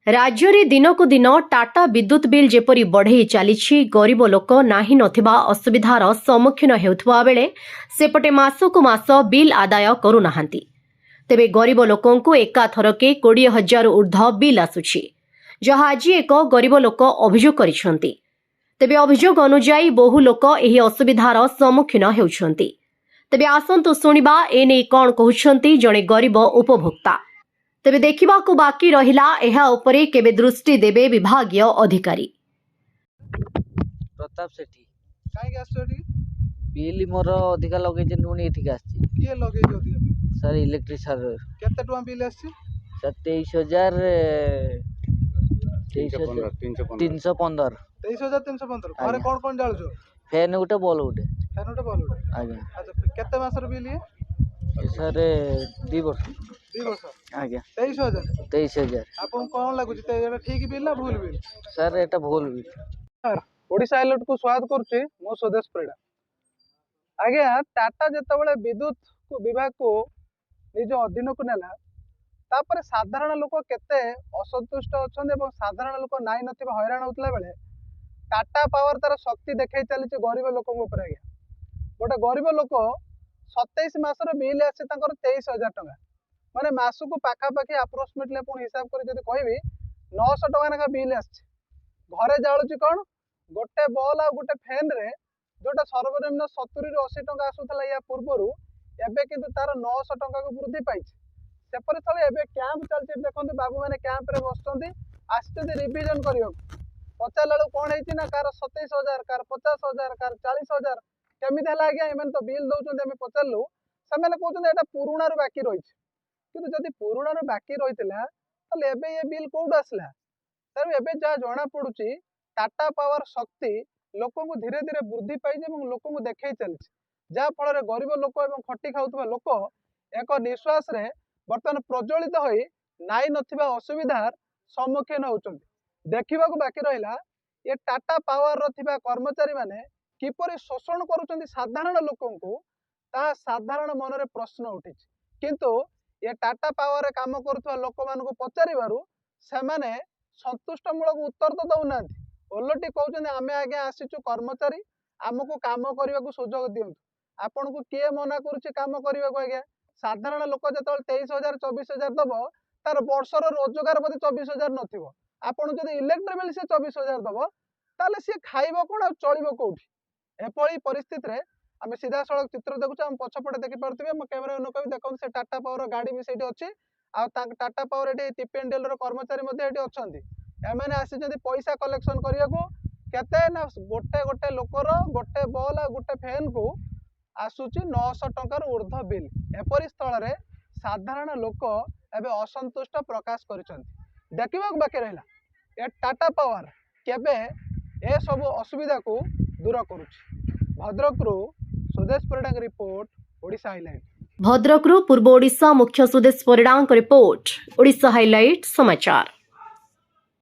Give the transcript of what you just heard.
राज्य रे दिनकु दिन टाटा विद्युत बिल जेपरी बढ़ई चली गरीब लोक नाही नथिबा असुविधार सम्मुखीन हेउथबा बेले सेपटे मासकु मास बिल आदाय करूनाहांती। तेबे गरीब लोकंकु एका थरके 20,000 ऊर्ध्व बिल आसुछि, जहा आज एक गरीब लोक अभियोग करिसेंती। तेबे अभियोग अनुसार बहु लोक एही असुविधार सम्मुखीन हेउछंती। तेबे आसंतु सुनिबा एने कोन कहउछंती जणे गरीब उपभोक्ता। तेबे देखिबाकू बाकी रहिला एहा उपरे केबे दृष्टि देबे विभागीय अधिकारी। प्रताप सेठी काहे आसछटी बिल मोर अधिका लगे जे नुनी एठी आछि किए लगे जदी अभी सर इलेक्ट्रिक सर केते टका बिल आछि सर 23,000 315 23,315 घरे कोन जाळछो फैन उठे बॉल उठे फैन उठे बॉल उठे आगे अच्छा केते मासर बिल ये सर 2 वर्ष 2 वर्ष आगे 23,000 आपन कोन लागुछि ते एटा ठीक बिल ना भूल बिल सर एटा भूल बिल सर ओडिसा आइलट को स्वागत करछि मो स्वदेश परिडा आगे टाटा जेतबेले विद्युत विभाग को निज अधीन को नेला तापर साधारण लोक केते असंतुष्ट अछन एवं साधारण लोक नाइ नथिबा हैरान होतला बेले टाटा पावर तार शक्ति देखाई चली गरीब लोक ऊपर आगे गोटे गरीब लोक 27 मासर बिल आसे 23,000 टका माने मासकू पाखापाखि अप्रोक्सीमेटली अपन हिसाब कर जदि कहबी 900 टका नाका बिल आसे घरे जाळुची कौन गोटे बॉल आ गोटे फैन रे जोटा सर्वनिम्न 70 ରୁ 80 टका आसुथला या पूर्वरु एबे किंतु तार 900 टका को वृद्धि पाइछि सेपरि थले एबे कैंप चलछि देखंतु बाबू माने कैंप रे बसचंती आस्ते रिवीजन करियो पचालाळु कोन हेछि ना कार 27,000 कार 50,000 कार 40,000 केमिति हला आज्ञा एमन तो बिल दउचंती हम पचारलु समेने कहउचंती एटा पुरुणा रो बाकी रहिछि किंतु जदि पुरुणा रो बाकी रहितला तले एबे ये बिल कोड आसला तर एबे जा जणा पडुछि टाटा पावर शक्ति लोक को धीरे धीरे वृद्धि पाई लोक को देखई चली जहाँ फल गरीब लोक और खटी खाऊा लोक एक निश्वास रे बर्तमान प्रज्वलित हो नाई नथिबा असुविधार सम्मुखीन होउछंती देखा बाकी रहा ये टाटा पावर रो कर्मचारी माने किपरि शोषण करुछंती साधारण लोकन को ता साधारण मन रे प्रश्न उठी किंतु ये टाटा पावर काम करुवा लोक मान को पचारिबारु सेमाने संतुष्टमूलक उत्तर तो दौना ओलटी कहते आम आगे आसीचु कर्मचारी आमको काम करने को सुजोग दिंतु आपन को किए मना करुच्चे काम करने को आज्ञा साधारण लोक जो 23,000 24,000 दब तार वर्षर रोजगार बोधे 24,000 नथिबो आपन जदि इलेक्ट्रिक बिल से 24,000 दब ताले सी खाइबो कोन आ चलिबो कोठी एपळी परिस्थिति रे आम सीधा सड़क चित्र देखुछु हम पछपटे देखि पारथिबे हम कैमरा न कहि देखन से टाटा पावर गाड़ी भी सेठी अछि आ टाटा पावर एठी टीपीएनडीएल रो कर्मचारी मध्ये एठी अछंती एमाने आसी पैसा कलेक्शन करिया को केते ना गोटे गोटे लोकर गोटे बॉल आ गोटे फैन को आसुची 900 टंकार ऊर्ध्व बिल एपरि स्थल रे साधारण लोक एबे असंतुष्ट प्रकाश करिसंती देखिबा बाकी रहला ए टाटा पावर केबे ए सब असुविधा को दूर करूची भद्रकरू स्वदेश परिडांग रिपोर्ट ओडिशा हाइलाइट भद्रकरू पूर्व ओडिशा मुख्य स्वदेश परिडांग रिपोर्ट ओडिशा हाइलाइट समाचार।